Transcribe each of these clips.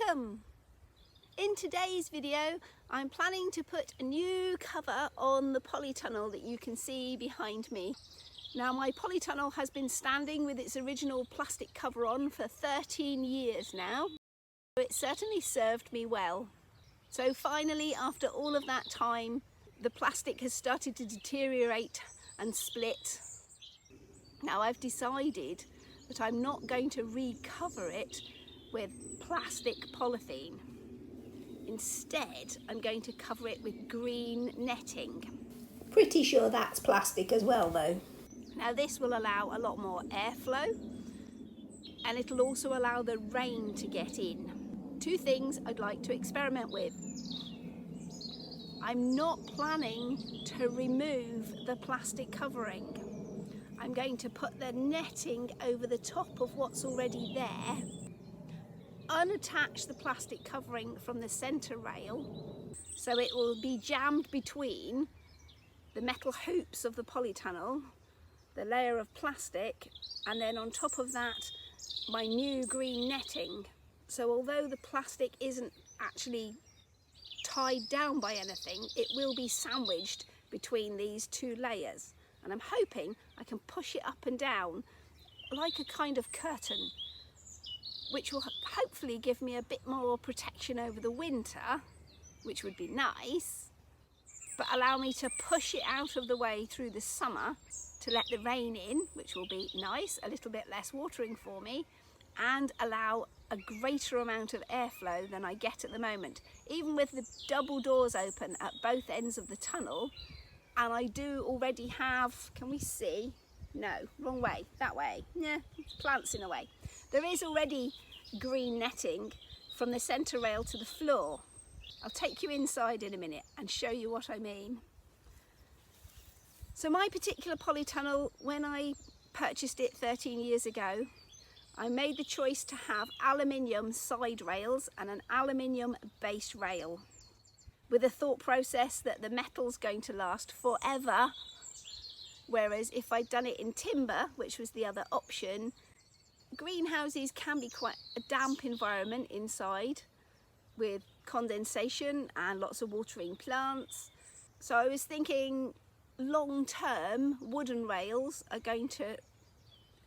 Welcome! In today's video I'm planning to put a new cover on the polytunnel that you can see behind me. Now my polytunnel has been standing with its original plastic cover on for 13 years now. It certainly served me well. So finally, after all of that time, the plastic has started to deteriorate and split. Now I've decided that I'm not going to recover it with plastic polythene. Instead, I'm going to cover it with green netting. Pretty sure that's plastic as well though. Now this will allow a lot more airflow, and it'll also allow the rain to get in. Two things I'd like to experiment with. I'm not planning to remove the plastic covering. I'm going to put the netting over the top of what's already there, unattach the plastic covering from the centre rail so it will be jammed between the metal hoops of the polytunnel, the layer of plastic, and then on top of that my new green netting. So although the plastic isn't actually tied down by anything, it will be sandwiched between these two layers, and I'm hoping I can push it up and down like a kind of curtain, which will hopefully give me a bit more protection over the winter, which would be nice, but allow me to push it out of the way through the summer to let the rain in, which will be nice, a little bit less watering for me, and allow a greater amount of airflow than I get at the moment. Even with the double doors open at both ends of the tunnel, and I do already have, can we see? No, wrong way, that way. Yeah, plants in a way. There is already green netting from the centre rail to the floor. I'll take you inside in a minute and show you what I mean. So my particular polytunnel, when I purchased it 13 years ago, I made the choice to have aluminium side rails and an aluminium base rail, with a thought process that the metal's going to last forever. Whereas if I'd done it in timber, which was the other option, greenhouses can be quite a damp environment inside with condensation and lots of watering plants. So I was thinking long term wooden rails are going to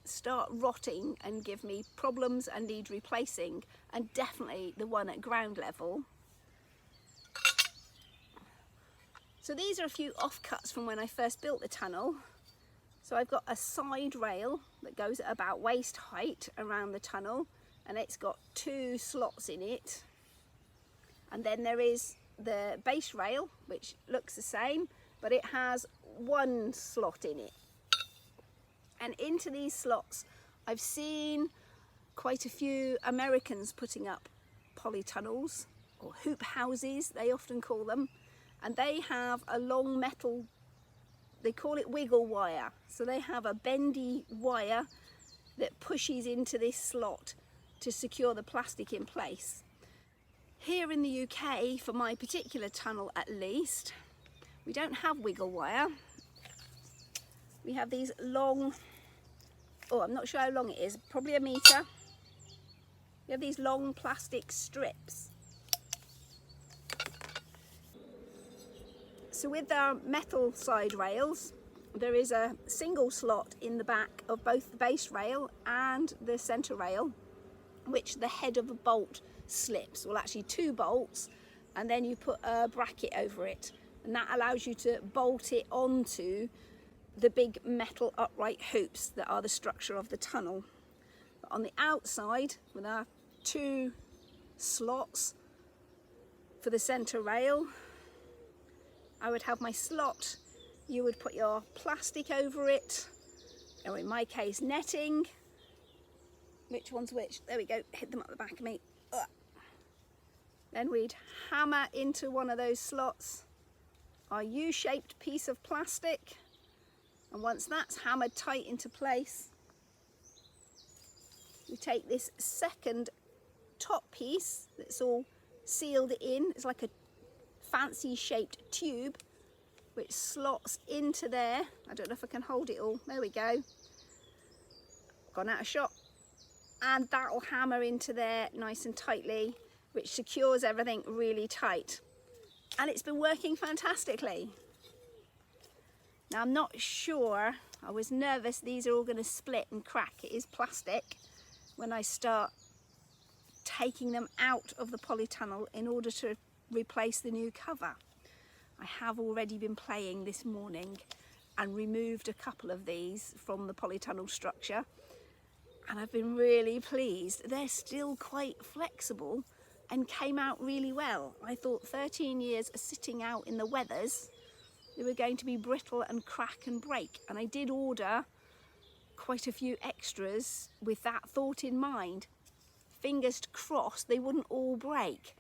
start rotting and give me problems and need replacing, and definitely the one at ground level. So these are a few offcuts from when I first built the tunnel. So I've got a side rail that goes at about waist height around the tunnel, and it's got two slots in it. And then there is the base rail, which looks the same, but it has one slot in it. And into these slots, I've seen quite a few Americans putting up polytunnels, or hoop houses, they often call them. And they have a long metal, they call it wiggle wire. So they have a bendy wire that pushes into this slot to secure the plastic in place. Here in the UK, for my particular tunnel at least, we don't have wiggle wire. We have these long, oh, I'm not sure how long it is, probably a metre. We have these long plastic strips. So with our metal side rails, there is a single slot in the back of both the base rail and the centre rail, which the head of a bolt slips. Well, actually two bolts, and then you put a bracket over it, and that allows you to bolt it onto the big metal upright hoops that are the structure of the tunnel. But on the outside, with our two slots for the centre rail, I would have my slot, you would put your plastic over it, or in my case netting. Which one's which? There we go, hit them up the back of me. Ugh. Then we'd hammer into one of those slots our U-shaped piece of plastic, and once that's hammered tight into place, we take this second top piece that's all sealed in. It's like a fancy shaped tube which slots into there. I don't know if I can hold it all. There we go. Gone out of shot. And that will hammer into there nice and tightly, which secures everything really tight. And it's been working fantastically. Now I'm not sure, I was nervous these are all going to split and crack. It is plastic. When I start taking them out of the polytunnel in order to replace the new cover. I have already been playing this morning and removed a couple of these from the polytunnel structure, and I've been really pleased. They're still quite flexible and came out really well. I thought 13 years sitting out in the weathers they were going to be brittle and crack and break, and I did order quite a few extras with that thought in mind. Fingers crossed they wouldn't all break,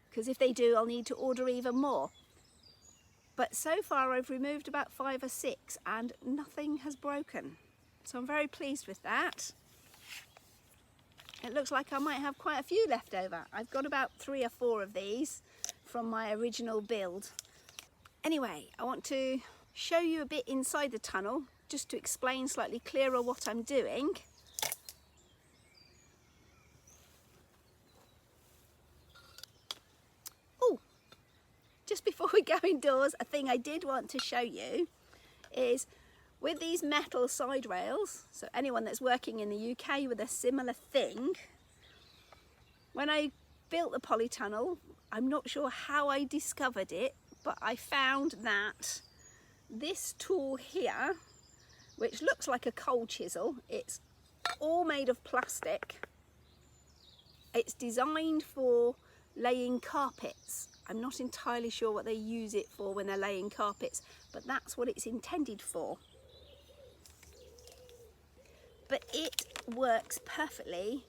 because if they do I'll need to order even more. But so far I've removed about 5 or 6 and nothing has broken. So I'm very pleased with that. It looks like I might have quite a few left over. I've got about 3 or 4 of these from my original build. Anyway, I want to show you a bit inside the tunnel just to explain slightly clearer what I'm doing. Just before we go indoors, a thing I did want to show you is with these metal side rails, so anyone that's working in the UK with a similar thing, when I built the polytunnel, I'm not sure how I discovered it, but I found that this tool here, which looks like a coal chisel, it's all made of plastic. It's designed for laying carpets. I'm not entirely sure what they use it for when they're laying carpets, but that's what it's intended for. But it works perfectly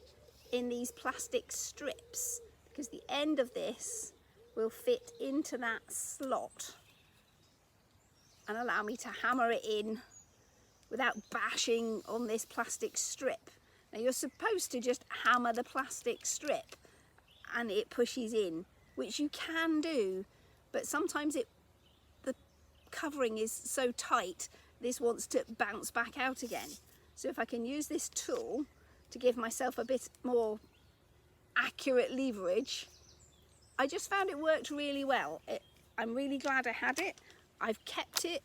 in these plastic strips because the end of this will fit into that slot and allow me to hammer it in without bashing on this plastic strip. Now you're supposed to just hammer the plastic strip and it pushes in, which you can do, but sometimes the covering is so tight this wants to bounce back out again. So if I can use this tool to give myself a bit more accurate leverage, I just found it worked really well. I'm really glad I had it. I've kept it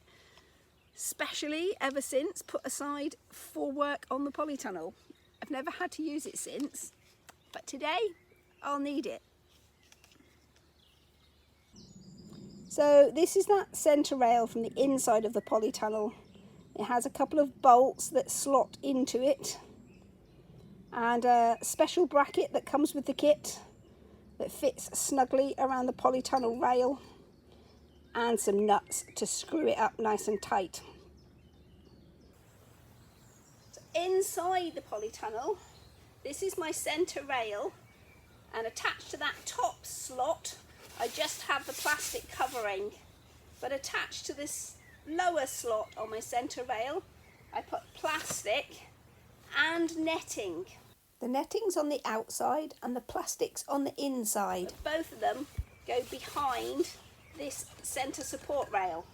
specially ever since, put aside for work on the polytunnel. I've never had to use it since, but today I'll need it. So this is that centre rail from the inside of the polytunnel. It has a couple of bolts that slot into it and a special bracket that comes with the kit that fits snugly around the polytunnel rail, and some nuts to screw it up nice and tight. So inside the polytunnel, this is my centre rail, and attached to that top slot I just have the plastic covering, but attached to this lower slot on my centre rail I put plastic and netting. The netting's on the outside and the plastic's on the inside. Both of them go behind this centre support rail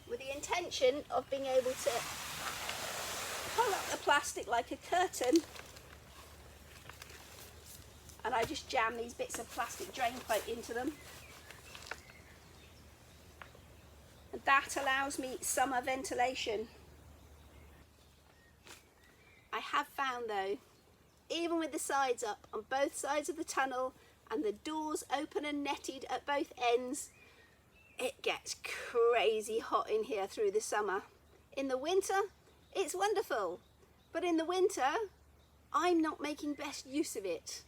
with the intention of being able to pull up the plastic like a curtain, and I just jam these bits of plastic drain pipe into them. And that allows me summer ventilation. I have found though, even with the sides up on both sides of the tunnel and the doors open and netted at both ends, it gets crazy hot in here through the summer. In the winter, it's wonderful, but in the winter, I'm not making best use of it.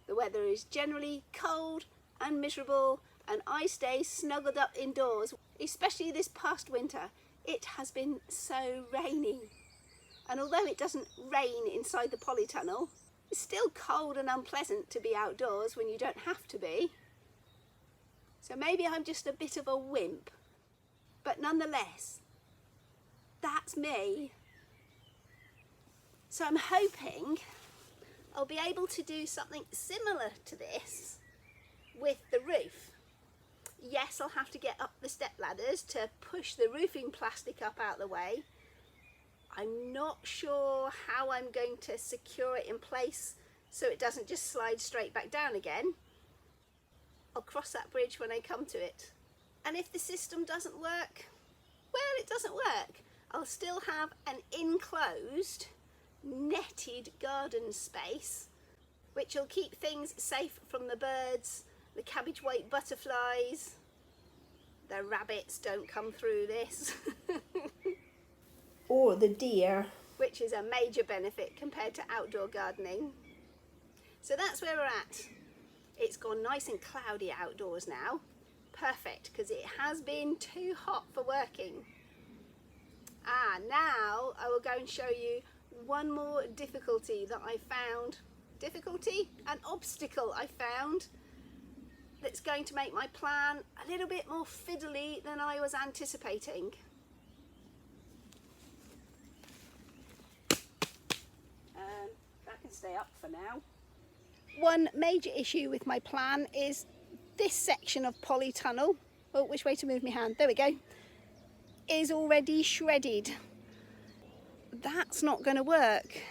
The weather is generally cold and miserable, and I stay snuggled up indoors, especially this past winter. It has been so rainy. And although it doesn't rain inside the polytunnel, it's still cold and unpleasant to be outdoors when you don't have to be. So maybe I'm just a bit of a wimp, but nonetheless, that's me. So I'm hoping I'll be able to do something similar to this with the roof. Yes, I'll have to get up the step ladders to push the roofing plastic up out the way. I'm not sure how I'm going to secure it in place so it doesn't just slide straight back down again. I'll cross that bridge when I come to it. And if the system doesn't work, well, it doesn't work. I'll still have an enclosed, netted garden space, which will keep things safe from the birds, the cabbage white butterflies. The rabbits don't come through this. Or the deer, which is a major benefit compared to outdoor gardening. So that's where we're at. It's gone nice and cloudy outdoors now. Perfect, because it has been too hot for working. Now I will go and show you one more difficulty that I found. Difficulty? An obstacle I found that's going to make my plan a little bit more fiddly than I was anticipating. That can stay up for now. One major issue with my plan is this section of polytunnel, oh, which way to move my hand, there we go, is already shredded. That's not going to work.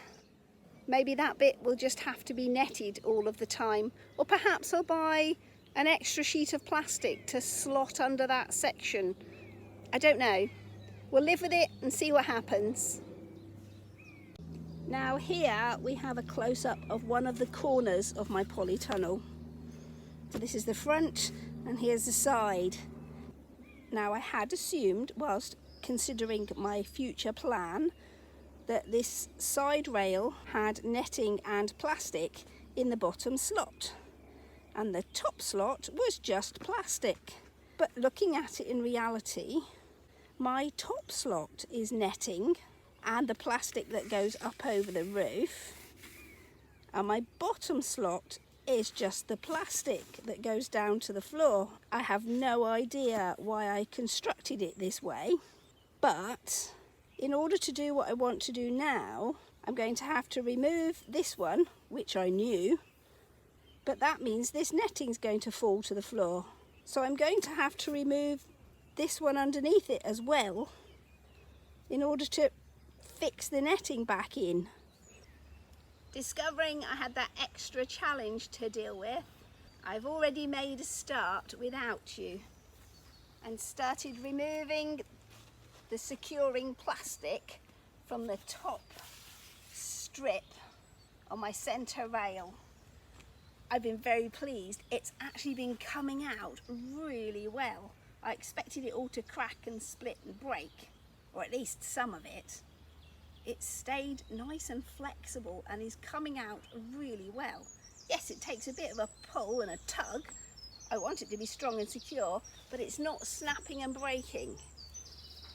Maybe that bit will just have to be netted all of the time, or perhaps I'll buy an extra sheet of plastic to slot under that section. I don't know. We'll live with it and see what happens. Now here we have a close-up of one of the corners of my polytunnel. So this is the front and here's the side. Now I had assumed, whilst considering my future plan, that this side rail had netting and plastic in the bottom slot and the top slot was just plastic. But looking at it in reality, my top slot is netting and the plastic that goes up over the roof, and my bottom slot is just the plastic that goes down to the floor. I have no idea why I constructed it this way, but in order to do what I want to do now, I'm going to have to remove this one, which I knew, but that means this netting's going to fall to the floor. So I'm going to have to remove this one underneath it as well in order to fix the netting back in. Discovering I had that extra challenge to deal with, I've already made a start without you and started removing the securing plastic from the top strip on my centre rail. I've been very pleased. It's actually been coming out really well. I expected it all to crack and split and break, or at least some of it. It's stayed nice and flexible and is coming out really well. Yes, it takes a bit of a pull and a tug. I want it to be strong and secure, but it's not snapping and breaking.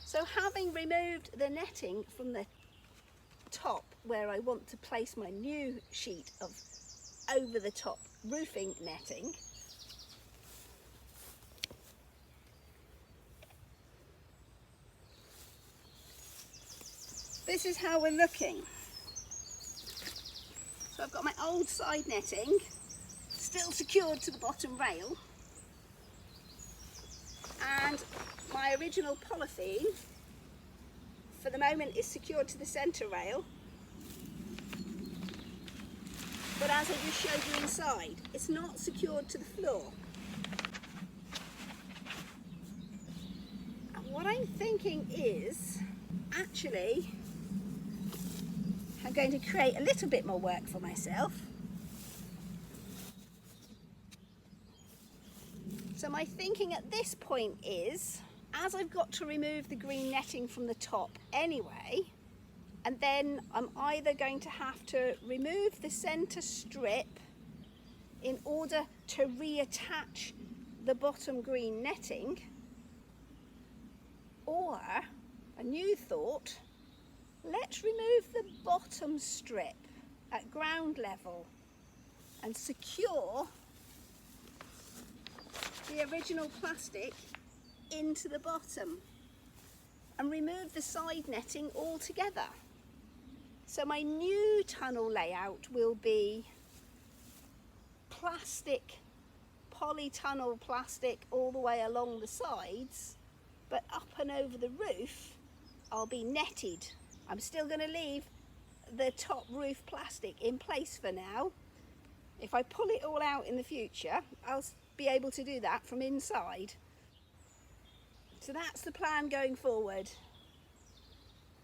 So having removed the netting from the top where I want to place my new sheet of over the top roofing netting, this is how we're looking. So I've got my old side netting still secured to the bottom rail, and my original polythene for the moment is secured to the centre rail, but as I just showed you inside, it's not secured to the floor. And what I'm thinking is, actually, I'm going to create a little bit more work for myself. So my thinking at this point is, as I've got to remove the green netting from the top anyway, and then I'm either going to have to remove the centre strip in order to reattach the bottom green netting, or, a new thought, let's remove the bottom strip at ground level and secure the original plastic into the bottom and remove the side netting altogether. So my new tunnel layout will be plastic, polytunnel plastic all the way along the sides, but up and over the roof I'll be netted. I'm still going to leave the top roof plastic in place for now, If I pull it all out in the future, I'll be able to do that from inside. So that's the plan going forward.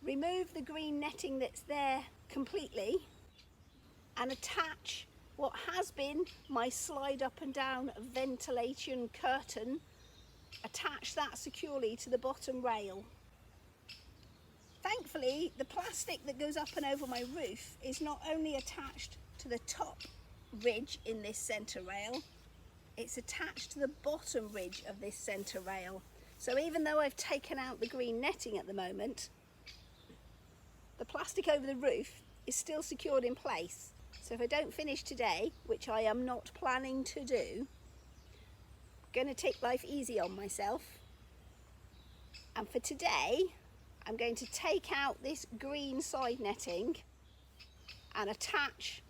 Remove the green netting that's there completely and attach what has been my slide up and down ventilation curtain. Attach that securely to the bottom rail. Thankfully, the plastic that goes up and over my roof is not only attached to the top ridge in this centre rail, it's attached to the bottom ridge of this centre rail. So even though I've taken out the green netting at the moment, the plastic over the roof is still secured in place. So if I don't finish today, which I am not planning to do, I'm going to take life easy on myself. And for today, I'm going to take out this green side netting and attach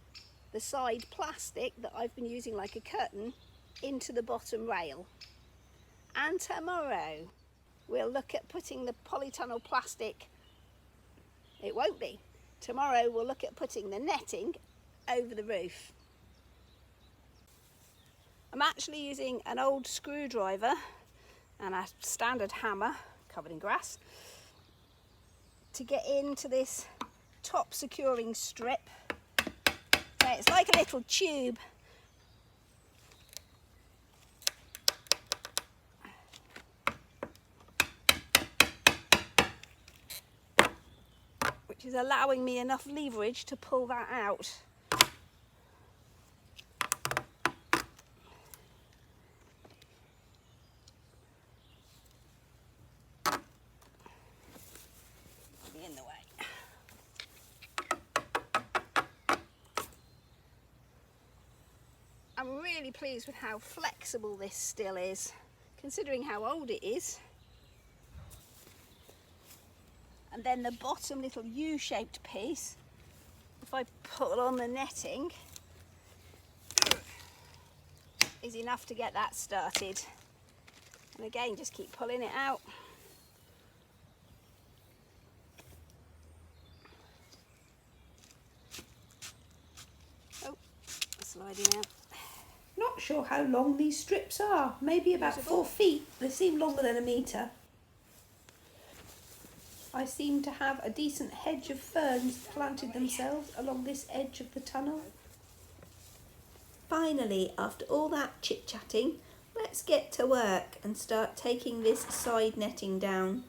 the side plastic that I've been using like a curtain into the bottom rail. And tomorrow we'll look at putting the polytunnel plastic, it won't be, tomorrow we'll look at putting the netting over the roof. I'm actually using an old screwdriver and a standard hammer covered in grass to get into this top securing strip. So it's like a little tube. Which is allowing me enough leverage to pull that out. In the way. I'm really pleased with how flexible this still is, considering how old it is. And then the bottom little U-shaped piece, if I pull on the netting, is enough to get that started. And again, just keep pulling it out. Oh, sliding out. Not sure how long these strips are. Maybe about 4 feet. They seem longer than a metre. I seem to have a decent hedge of ferns planted themselves along this edge of the tunnel. Finally, after all that chit-chatting, let's get to work and start taking this side netting down.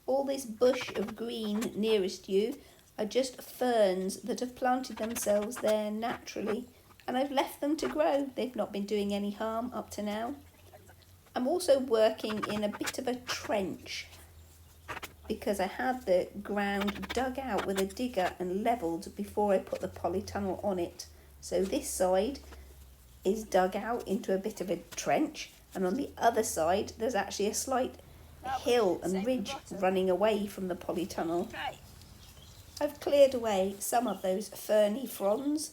All this bush of green nearest you are just ferns that have planted themselves there naturally, and I've left them to grow. They've not been doing any harm up to now. I'm also working in a bit of a trench because I had the ground dug out with a digger and levelled before I put the polytunnel on it. So this side is dug out into a bit of a trench, and on the other side there's actually a slight hill and ridge running away from the polytunnel. I've cleared away some of those ferny fronds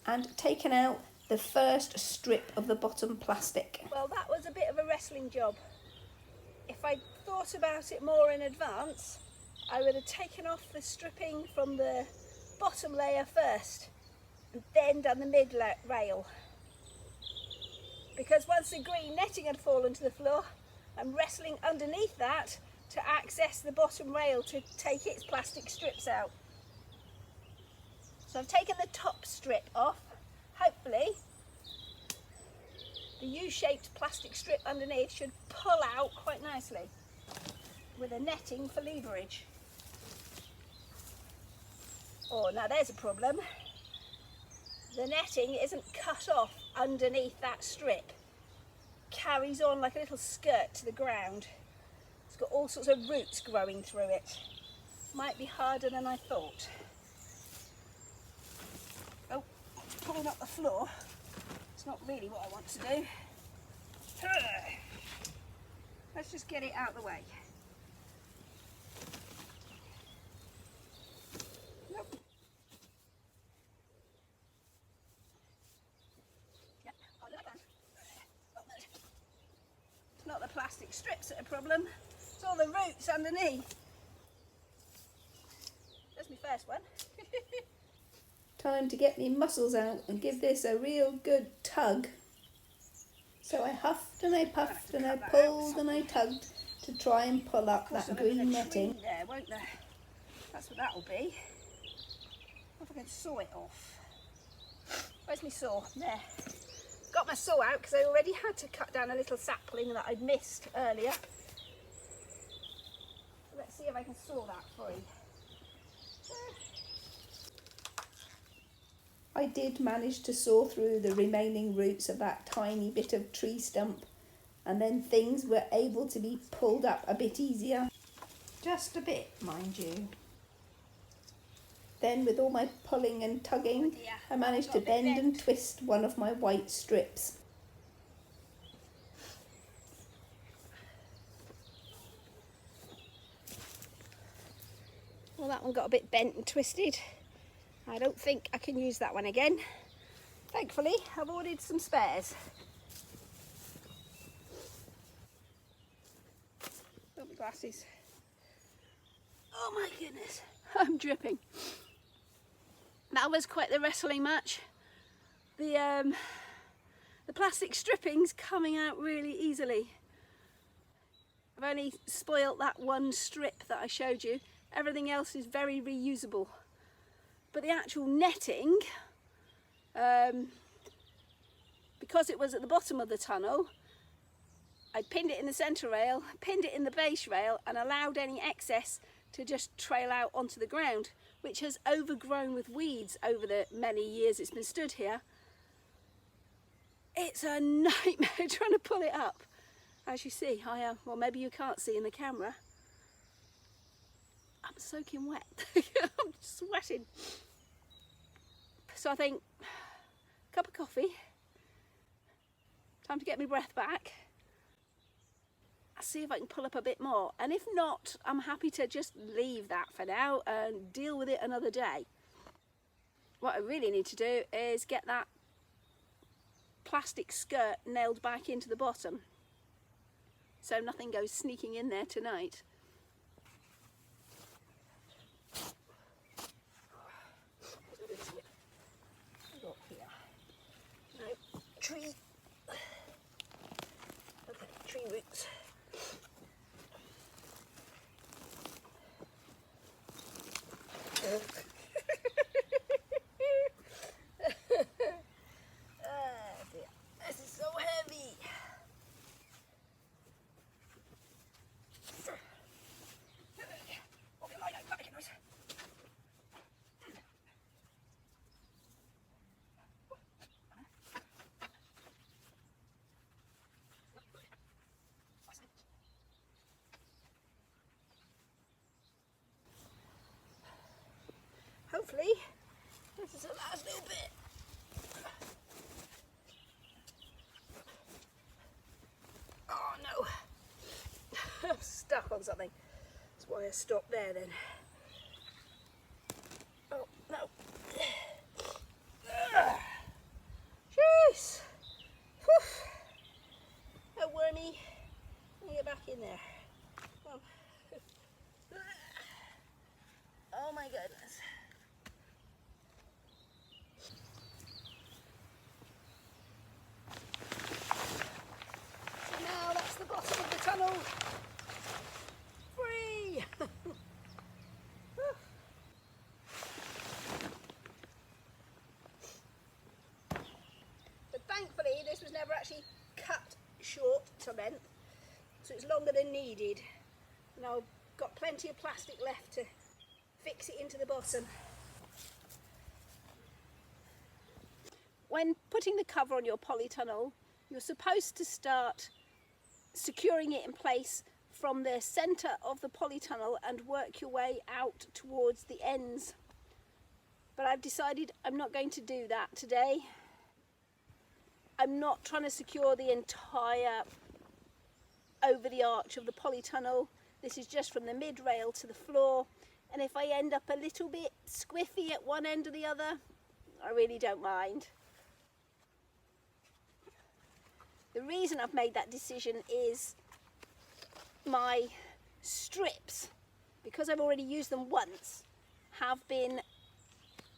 and taken out the first strip of the bottom plastic. Well, that was a bit of a wrestling job. If I'd thought about it more in advance, I would have taken off the stripping from the bottom layer first and then done the mid rail. Because once the green netting had fallen to the floor, I'm wrestling underneath that to access the bottom rail to take its plastic strips out. So I've taken the top strip off. Hopefully the U-shaped plastic strip underneath should pull out quite nicely with a netting for leverage. Oh, now there's a problem. The netting isn't cut off underneath that strip. Carries on like a little skirt to the ground. It's got all sorts of roots growing through it. Might be harder than I thought. Oh, it's pulling up the floor. It's not really what I want to do. Let's just get it out of the way. Nope. plastic strips that are a problem. It's all the roots underneath. That's my first one. Time to get me muscles out and give this a real good tug. So I huffed and I puffed and I pulled and I tugged to try and pull up that green netting. There, won't there? That's what that'll be. If I can saw it off. Where's my saw? There. Got my saw out because I already had to cut down a little sapling that I'd missed earlier. Let's see if I can saw that free. I did manage to saw through the remaining roots of that tiny bit of tree stump, and then things were able to be pulled up a bit easier. Just a bit, mind you. Then with all my pulling and tugging, I managed to bend and twist one of my white strips. Well, that one got a bit bent and twisted. I don't think I can use that one again. Thankfully, I've ordered some spares. Got my glasses. Oh my goodness, I'm dripping. That was quite the wrestling match. The plastic stripping's coming out really easily. I've only spoilt that one strip that I showed you. Everything else is very reusable. But the actual netting, because it was at the bottom of the tunnel, I pinned it in the centre rail, pinned it in the base rail, and allowed any excess to just trail out onto the ground, which has overgrown with weeds over the many years it's been stood here. It's a nightmare trying to pull it up. As you see, I am, well, maybe you can't see in the camera. I'm soaking wet. I'm sweating. So I think, cup of coffee, time to get my breath back. I'll see if I can pull up a bit more. And if not, I'm happy to just leave that for now and deal with it another day. What I really need to do is get that plastic skirt nailed back into the bottom, so nothing goes sneaking in there tonight. Tree. Okay, tree roots. Dear. This is so heavy. Okay, lie down, back in noise. Hopefully, this is the last little bit. Oh no, I'm stuck on something. That's why I stopped there then. Oh no. Jeez. A wormy. Let me get back in there. Come on. Oh my goodness. So now that's the bottom of the tunnel. Free! But thankfully this was never actually cut short to length, so it's longer than needed. And I've got plenty of plastic left to fix it into the bottom. When putting the cover on your polytunnel, you're supposed to start securing it in place from the centre of the polytunnel and work your way out towards the ends. But I've decided I'm not going to do that today. I'm not trying to secure the entire over the arch of the polytunnel. This is just from the mid-rail to the floor. And if I end up a little bit squiffy at one end or the other, I really don't mind. The reason I've made that decision is my strips, because I've already used them once, have been,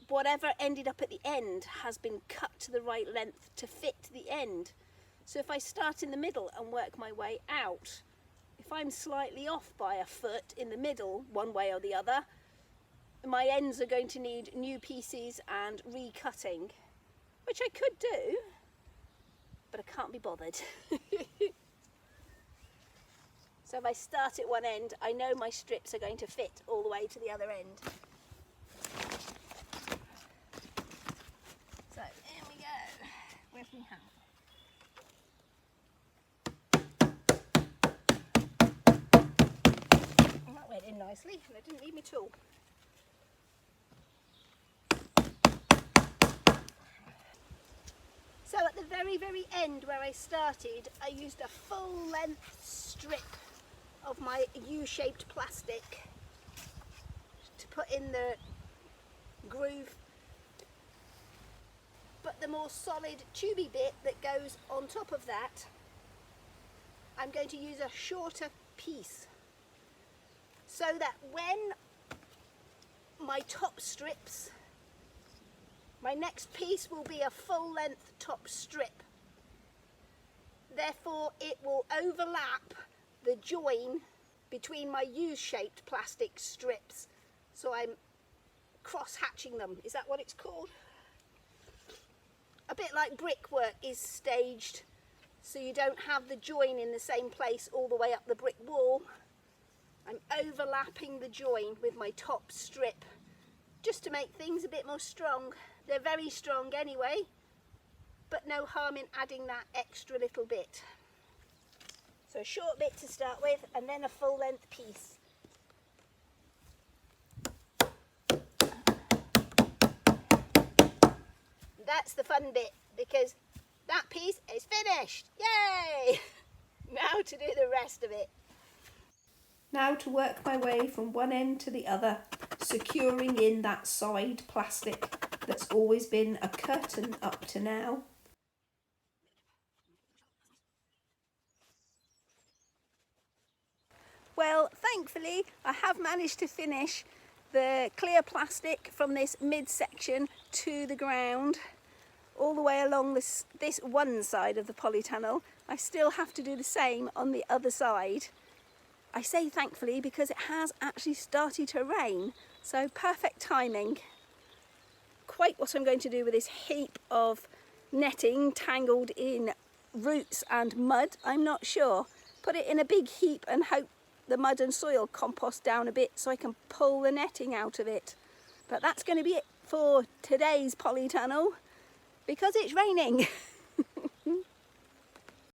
whatever ended up at the end has been cut to the right length to fit the end. So if I start in the middle and work my way out, if I'm slightly off by a foot in the middle, one way or the other, my ends are going to need new pieces and recutting, which I could do, but I can't be bothered. So if I start at one end, I know my strips are going to fit all the way to the other end. So here we go. Where's my hammer? And that went in nicely, and I didn't need my tool. So at the very, very end where I started, I used a full length strip of my U-shaped plastic to put in the groove. But the more solid tubey bit that goes on top of that, I'm going to use a shorter piece, so that when my top strips, my next piece will be a full length top strip. Therefore it will overlap the join between my U-shaped plastic strips. So I'm cross-hatching them. Is that what it's called? A bit like brickwork is staged, so you don't have the join in the same place all the way up the brick wall. I'm overlapping the join with my top strip just to make things a bit more strong. They're very strong anyway, but no harm in adding that extra little bit. So a short bit to start with, and then a full length piece. That's the fun bit, because that piece is finished. Yay! Now to do the rest of it. Now to work my way from one end to the other, securing in that side plastic that's always been a curtain up to now. Well, thankfully I have managed to finish the clear plastic from this midsection to the ground, all the way along this one side of the polytunnel. I still have to do the same on the other side. I say thankfully because it has actually started to rain, so perfect timing. Quite what I'm going to do with this heap of netting tangled in roots and mud, I'm not sure. Put it in a big heap and hope the mud and soil compost down a bit so I can pull the netting out of it. But that's going to be it for today's polytunnel, because it's raining.